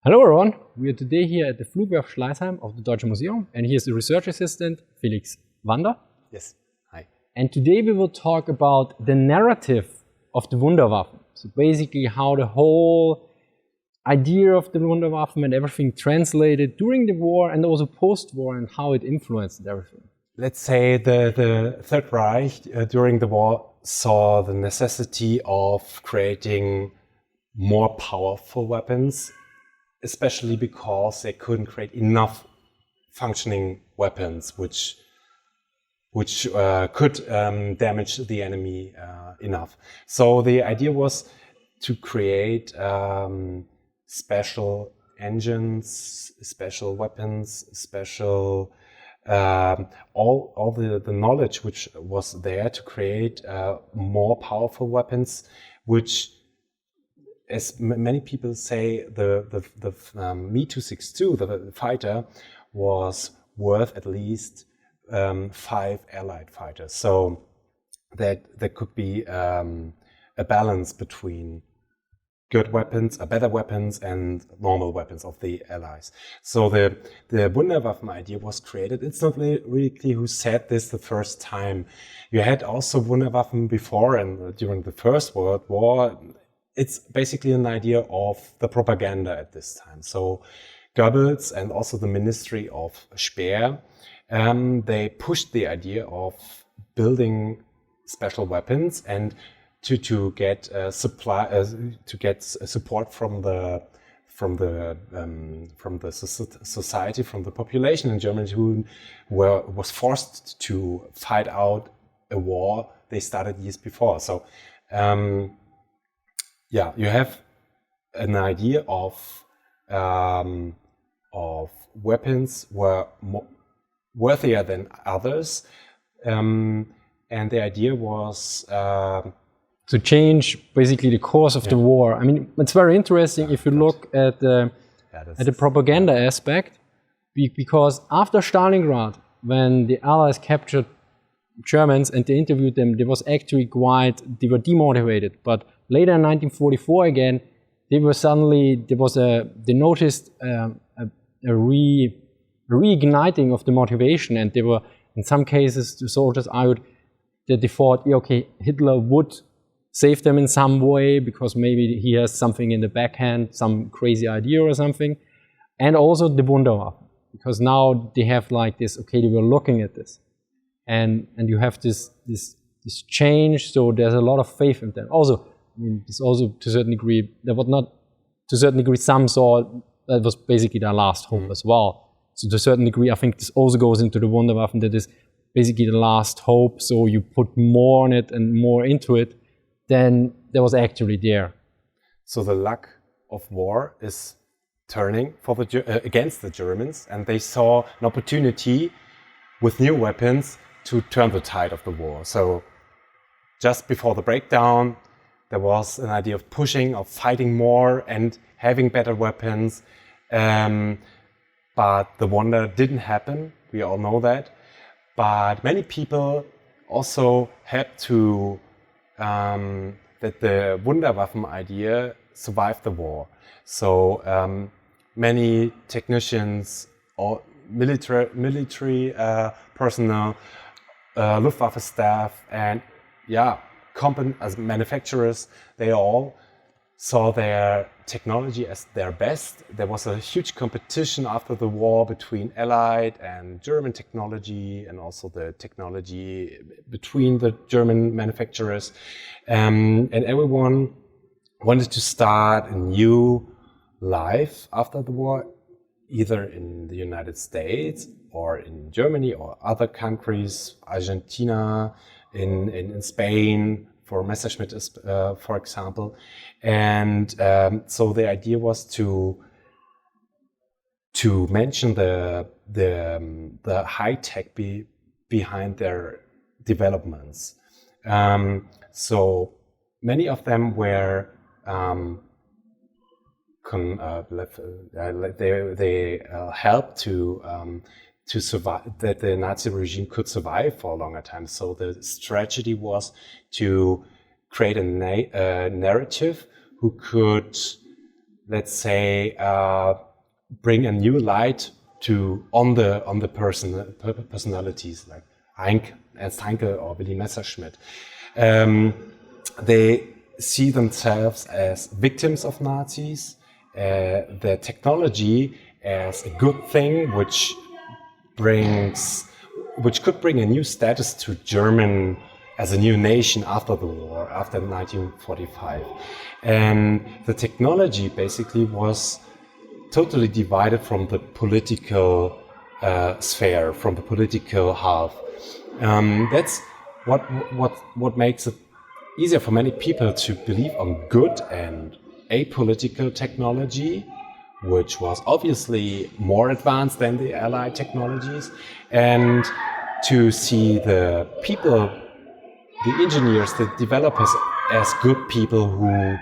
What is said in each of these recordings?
Hello everyone, we are today here at the Flugwerft Schleißheim of the Deutsche Museum, and here's the research assistant Felix Wander. Yes, hi. And today we will talk about the narrative of the Wunderwaffen. So basically how the whole idea of the Wunderwaffen and everything translated during the war and also post-war and how it influenced everything. Let's say the Third Reich during the war saw the necessity of creating more powerful weapons, especially because they couldn't create enough functioning weapons which could damage the enemy enough. So the idea was to create special engines, special weapons, special all the knowledge which was there to create more powerful weapons, which, as many people say, the Me-262, the fighter, was worth at least 5 Allied fighters. So that there could be a balance between good weapons, better weapons, and normal weapons of the Allies. So the Wunderwaffen idea was created. It's not really clear who said this the first time. You had also Wunderwaffen before and during the First World War. It's basically an idea of the propaganda at this time. So Goebbels and also the Ministry of Speer, they pushed the idea of building special weapons and to get support from the society, from the population in Germany, who was forced to fight out a war they started years before. So yeah, you have an idea of weapons were worthier than others, and the idea was to change basically the course of the war. I mean, it's very interesting if you look at the propaganda aspect, because after Stalingrad, when the Allies captured Germans and they interviewed them, they were demotivated. But later in 1944 again, they noticed a reigniting of the motivation, and they were, in some cases, the soldiers argued that they thought, yeah, okay, Hitler would save them in some way because maybe he has something in the backhand, some crazy idea or something. And also the Wunderwaffen, because now they have like this, okay, they were looking at this. And you have this change, so there's a lot of faith in them. Also, I mean, this also to a certain degree, some saw that was basically their last hope as well. So to a certain degree, I think this also goes into the Wunderwaffen, that is basically the last hope. So you put more on it and more into it than there was actually there. So the luck of war is turning for against the Germans, and they saw an opportunity with new weapons to turn the tide of the war. So just before the breakdown, there was an idea of pushing, of fighting more and having better weapons. But the wonder didn't happen. We all know that. But many people also had to that the Wunderwaffen idea survived the war. So many technicians or military personnel, Luftwaffe staff, and as manufacturers, they all saw their technology as their best. There was a huge competition after the war between Allied and German technology, and also the technology between the German manufacturers. And everyone wanted to start a new life after the war, either in the United States or in Germany or other countries, Argentina, in Spain, for Messerschmitt, for example. And so the idea was to mention the high tech behind their developments. So many of them were they helped to survive, that the Nazi regime could survive for a longer time. So the strategy was to create a narrative who could let's say, bring a new light on the personalities like Ernst Heinke or Willy Messerschmitt. They see themselves as victims of Nazis, the technology as a good thing, which could bring a new status to German as a new nation after the war, after 1945. And the technology basically was totally divided from the political sphere, from the political half. That's what makes it easier for many people to believe on good and apolitical technology, which was obviously more advanced than the Allied technologies, and to see the people, the engineers, the developers as good people who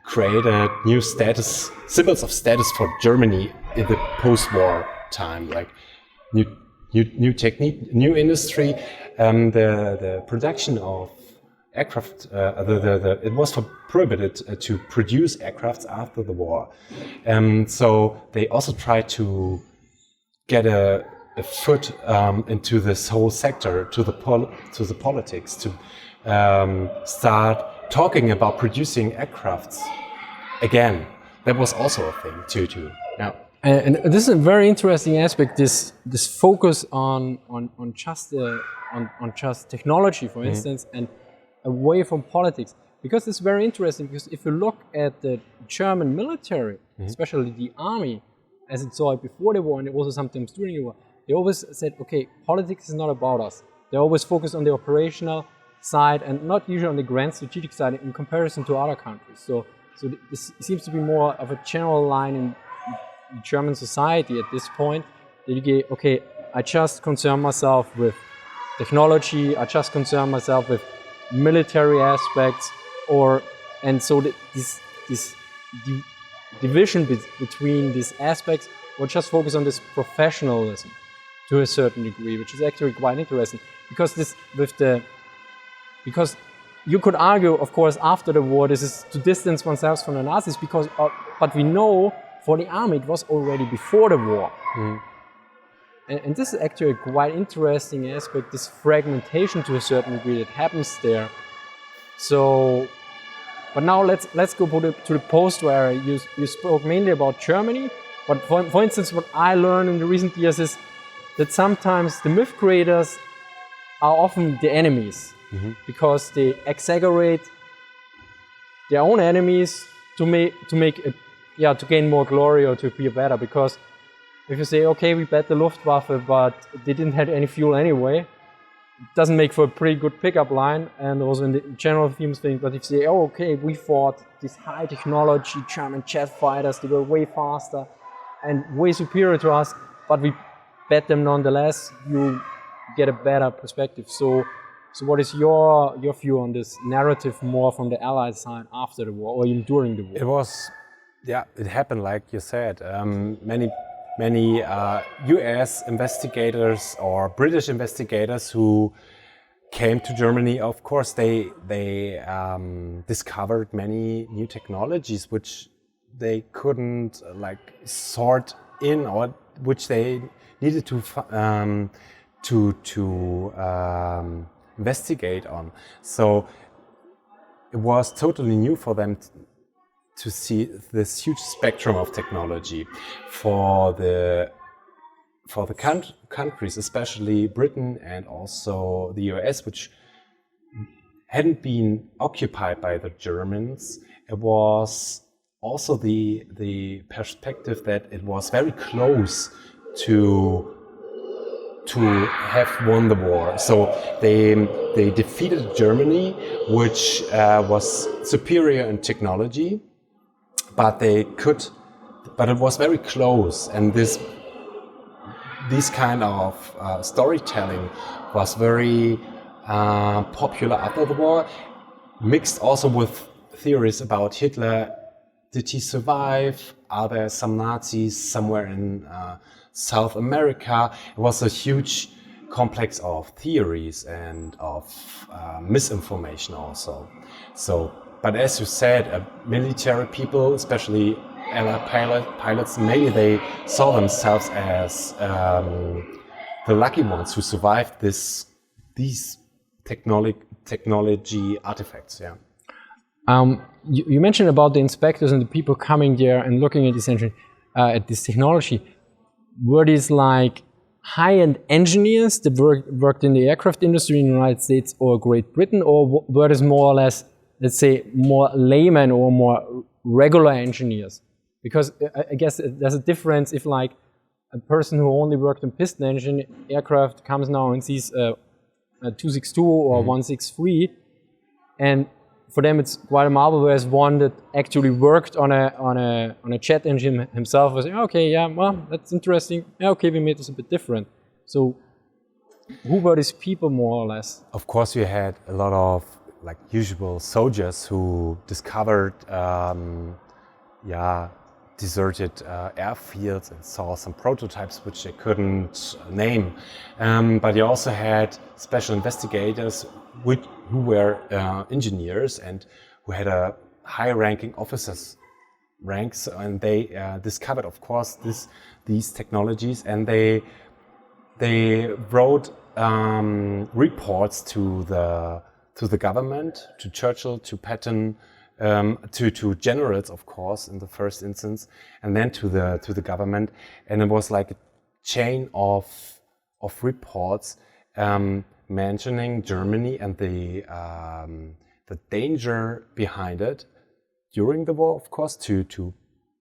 created new symbols of status for Germany in the post-war time, like new technique, new industry. The production of aircraft, it was prohibited to produce aircrafts after the war. So they also tried to get a foot into this whole sector, to the politics, to start talking about producing aircrafts again. That was also a thing too. Yeah. And this is a very interesting aspect. This focus on just technology, for instance, and away from politics, because it's very interesting. Because if you look at the German military, especially the army, as it saw it before the war, and also sometimes during the war, they always said, "Okay, politics is not about us." They always focus on the operational side and not usually on the grand strategic side in comparison to other countries. So this seems to be more of a general line in German society at this point, that you get, okay, I just concern myself with technology, I just concern myself with military aspects, and so this division between these aspects, or just focus on this professionalism to a certain degree, which is actually quite interesting, because you could argue, of course, after the war, this is to distance oneself from the Nazis, but we know for the army it was already before the war. And this is actually a quite interesting aspect, this fragmentation to a certain degree that happens there. So, but now let's go to the post-war. You spoke mainly about Germany, but for instance, what I learned in the recent years is that sometimes the myth creators are often the enemies, because they exaggerate their own enemies to gain more glory or to appear better. Because if you say, okay, we bet the Luftwaffe, but they didn't have any fuel anyway, it doesn't make for a pretty good pickup line, and also in the general themes thing. But if you say, oh, okay, we fought these high technology German jet fighters, they were way faster and way superior to us, but we bet them nonetheless, you get a better perspective. So what is your view on this narrative more from the Allied side after the war or even during the war? It happened like you said. Many US investigators or British investigators who came to Germany, of course, they discovered many new technologies which they couldn't sort in, or which they needed to investigate on. So it was totally new for them to see this huge spectrum of technology for the countries, especially Britain and also the US, which hadn't been occupied by the Germans. It was also the perspective that it was very close to have won the war. So they defeated Germany, which was superior in technology, but it was very close. And this kind of storytelling was very popular after the war, mixed also with theories about Hitler. Did he survive? Are there some Nazis somewhere in South America? It was a huge complex of theories and of misinformation also. So, but as you said, military people, especially Allied pilots, maybe they saw themselves as the lucky ones who survived these technology artifacts. Yeah. You mentioned about the inspectors and the people coming there and looking at this technology. Were these like high-end engineers that worked in the aircraft industry in the United States or Great Britain, or were these more or less, let's say, more laymen or more regular engineers? Because I guess there's a difference if like a person who only worked on piston engine aircraft comes now and sees a 262 or 163, and for them it's quite a marvel, whereas one that actually worked on a jet engine himself was like, okay, yeah, well, that's interesting. Yeah, okay, we made this a bit different. So who were these people more or less? Of course, you had a lot of like usual soldiers who discovered deserted airfields and saw some prototypes which they couldn't name. But you also had special investigators who were engineers and who had a high-ranking officers' ranks, and they discovered, of course, these technologies, and they wrote reports to the government, to Churchill, to Patton, to generals, of course, in the first instance, and then to the government, and it was like a chain of reports mentioning Germany and the danger behind it during the war, of course, to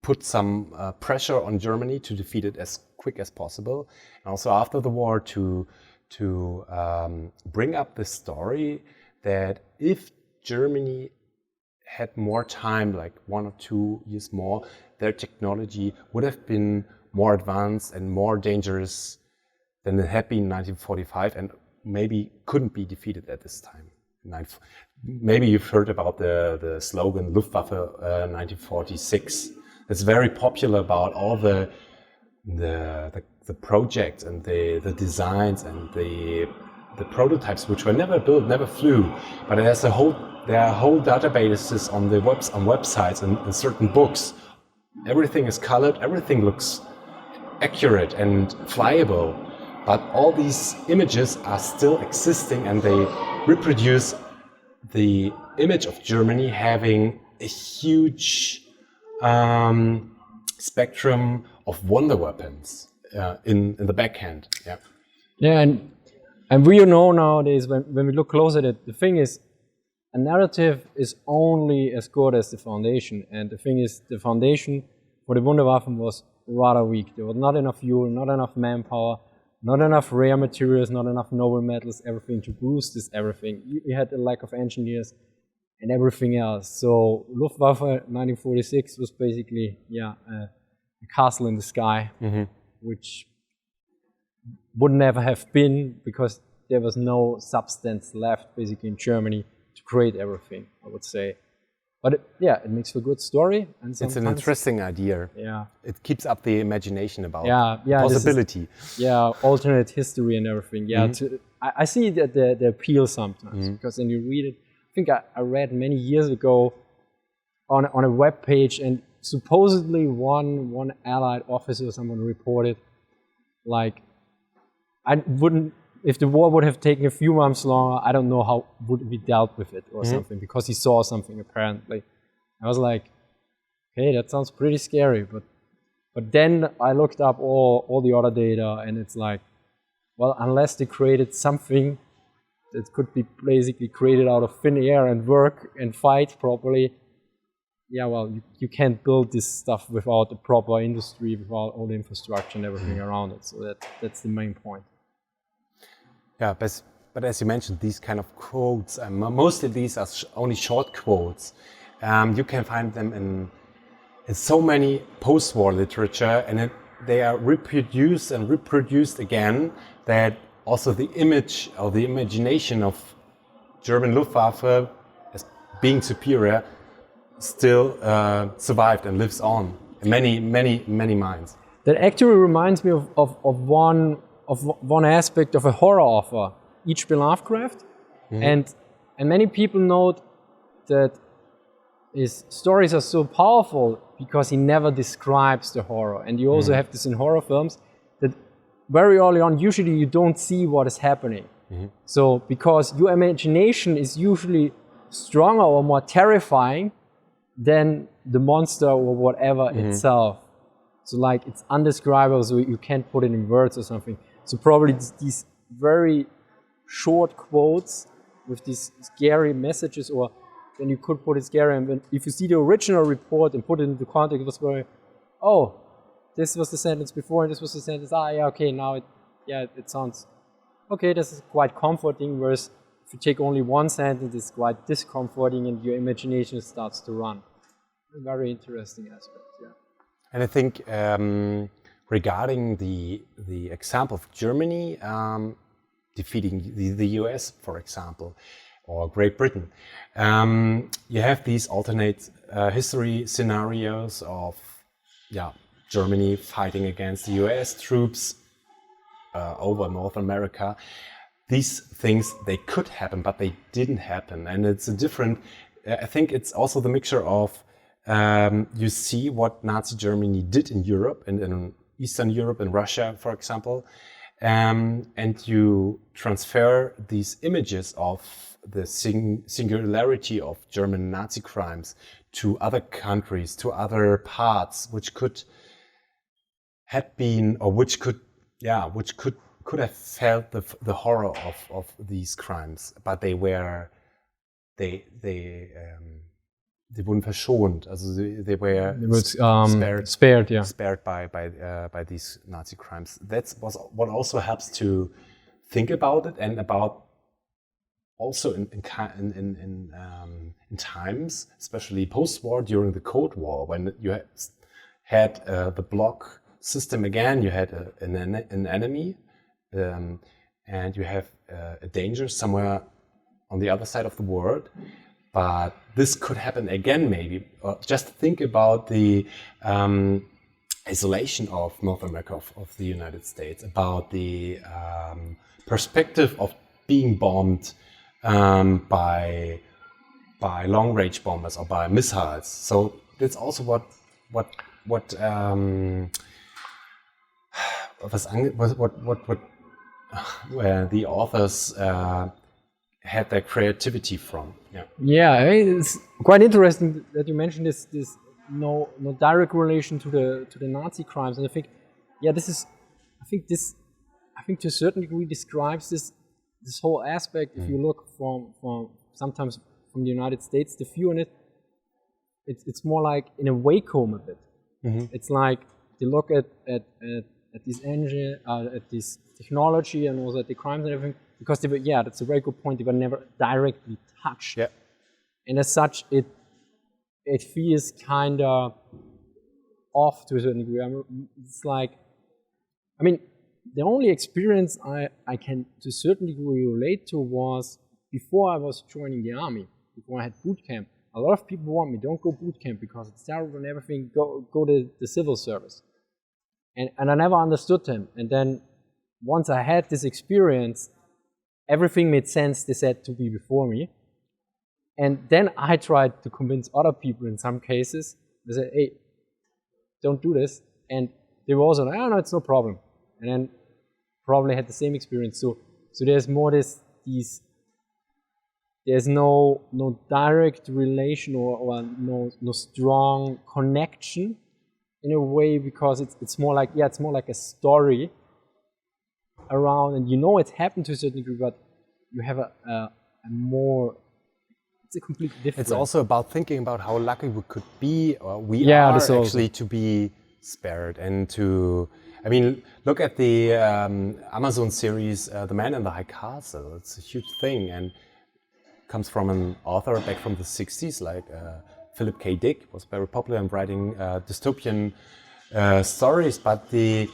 put some pressure on Germany to defeat it as quick as possible, and also after the war to bring up the story that if Germany had more time, like 1 or 2 years more, their technology would have been more advanced and more dangerous than it had been in 1945, and maybe couldn't be defeated at this time. Maybe you've heard about the slogan Luftwaffe 1946. It's very popular about all the projects and the designs and the prototypes which were never built, never flew, but there are whole databases on websites and certain books. Everything is colored, everything looks accurate and flyable, but all these images are still existing, and they reproduce the image of Germany having a huge spectrum of Wunderwaffens in the backhand. Yeah. Yeah, and we know nowadays when we look closer at it, the thing is, a narrative is only as good as the foundation, and the thing is, the foundation for the Wunderwaffen was rather weak. There was not enough fuel, not enough manpower, not enough rare materials, not enough noble metals, everything to boost this everything. You had a lack of engineers and everything else. So Luftwaffe 1946 was basically, a castle in the sky, which would never have been, because there was no substance left basically in Germany to create everything, I would say. But it makes for a good story. And it's an interesting idea. Yeah. It keeps up the imagination about possibility. Alternate history and everything. Yeah, I see the appeal sometimes, because when you read it, I think I read many years ago on a web page, and supposedly one Allied officer or someone reported, like, if the war would have taken a few months longer, I don't know how would we dealt with it or something, because he saw something apparently. I was like, okay, that sounds pretty scary, but then I looked up all the other data, and it's like, well, unless they created something that could be basically created out of thin air and work and fight properly, you can't build this stuff without a proper industry, without all the infrastructure and everything around it. So that's the main point. Yeah, but as you mentioned, these kind of quotes, mostly these are only short quotes. You can find them in so many post-war literature, and they are reproduced and reproduced again, that also the image or the imagination of German Luftwaffe as being superior still survived and lives on in many minds. That actually reminds me of one aspect of a horror author, H.P. Lovecraft, and many people note that his stories are so powerful. because he never describes the horror. And you also have this in horror films, that very early on, usually you don't see what is happening. So because your imagination is usually stronger or more terrifying than the monster or whatever itself. So like it's undescribable, so you can't put it in words or something. So probably these very short quotes with these scary messages, or then you could put it scary, and then if you see the original report and put it into context, it was very, oh, this was the sentence before and this was the sentence, yeah, okay, now it sounds, okay, this is quite comforting, whereas if you take only one sentence, it's quite discomforting and your imagination starts to run. A very interesting aspect, yeah. And I think regarding the example of Germany defeating the US, for example, or Great Britain, you have these alternate history scenarios of Germany fighting against the US troops over North America. These things, they could happen, but they didn't happen. And it's a different, I think it's also the mixture of, you see what Nazi Germany did in Europe, in Eastern Europe, in Russia, for example, and you transfer these images of the singularity of German Nazi crimes to other countries, to other parts, which could have been, or which could have felt the horror of these crimes, but they wurden verschont. Also they were spared by these Nazi crimes. That was what also helps to think about it, and about also in times, especially post-war, during the Cold War, when you had the bloc system again, you had an enemy, and you have a danger somewhere on the other side of the world. But this could happen again, maybe. Just think about the isolation of North America, of the United States, about the perspective of being bombed by long-range bombers or by missiles. So that's also what where the authors had their creativity from. Yeah, I mean, it's quite interesting that you mentioned this no direct relation to the Nazi crimes, and I think to a certain degree describes this whole aspect. If you look from sometimes from the United States, the view on it's more like in a wake home a bit. It's like they look at this engine, at this technology, and also at the crimes and everything, because they were, that's a very good point, they were never directly touched. Yeah. And as such, it feels kind of off to a certain degree. It's like, I mean, the only experience I can to a certain degree relate to was before I was joining the army, before I had boot camp. A lot of people warned me, don't go boot camp because it's terrible and everything, go to the civil service. And I never understood them. And then once I had this experience, everything made sense, they said, to be before me. And then I tried to convince other people in some cases. They said, hey, don't do this. And they were also like, oh, no, it's no problem. And then probably had the same experience. So there's more there's no direct relation or no strong connection in a way, because it's more like a story around, and it happened to a certain degree, but you have a more, it's a completely different. It's also about thinking about how lucky we could be, or we are actually to be spared, and to, I mean, look at the Amazon series, The Man in the High Castle. It's a huge thing, and comes from an author back from the 60s, like Philip K. Dick, was very popular in writing dystopian stories, but the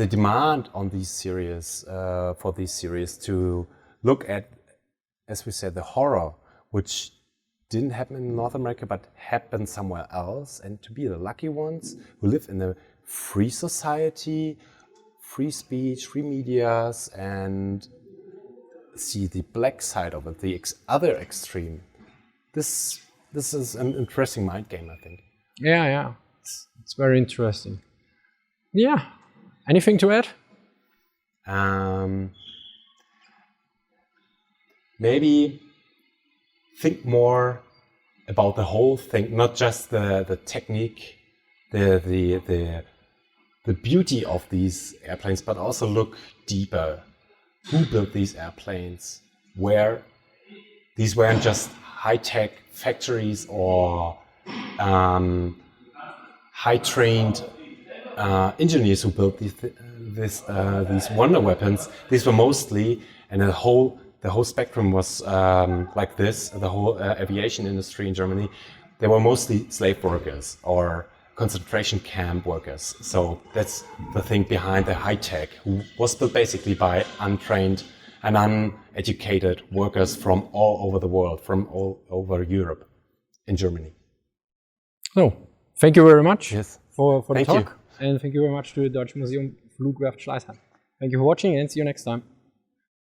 demand on these series, for these series, to look at, as we said, the horror, which didn't happen in North America, but happened somewhere else, and to be the lucky ones who live in a free society, free speech, free medias, and see the black side of it, the other extreme. This is an interesting mind game, I think. Yeah. It's very interesting. Yeah. Anything to add? Maybe think more about the whole thing, not just the technique, the beauty of these airplanes, but also look deeper. Who built these airplanes? Where? These weren't just high-tech factories or high-trained engineers who built these wonder weapons. These were mostly, and the whole spectrum was like this. The whole aviation industry in Germany, they were mostly slave workers or concentration camp workers. So that's the thing behind the high tech, who was built basically by untrained and uneducated workers from all over the world, from all over Europe, in Germany. So, thank you very much for the Thank talk. you. And thank you very much to the Deutsche Museum Flugwerft Schleißheim. Thank you for watching and see you next time.